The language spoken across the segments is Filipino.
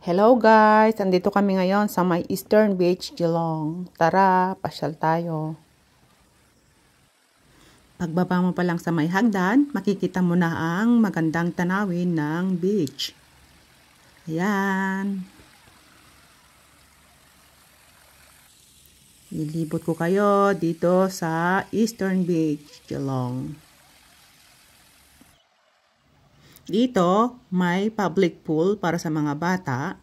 Hello guys! Andito kami ngayon sa may Eastern Beach, Geelong. Tara, pasyal tayo. Pagbaba mo pa lang sa may hagdan, makikita mo na ang magandang tanawin ng beach. Ayan. Ilibot ko kayo dito sa Eastern Beach, Geelong. Dito, may public pool para sa mga bata,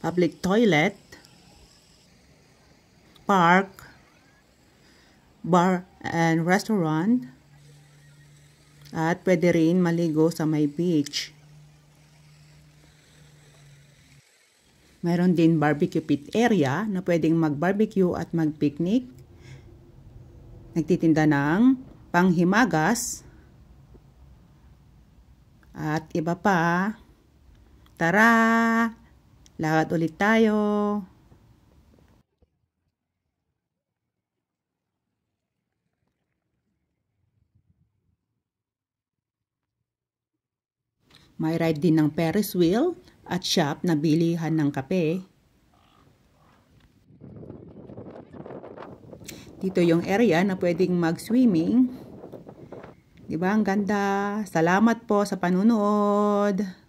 public toilet, park, bar and restaurant, at pwede rin maligo sa may beach. Meron din barbecue pit area na pwedeng mag-barbecue at mag-picnic. Nagtitinda ng panghimagas at iba pa. Tara! Lakad ulit tayo! May ride din ng Ferris wheel at shop na bilihan ng kape. Dito yung area na pwedeng mag-swimming. Diba? Ang ganda. Salamat po sa panunood.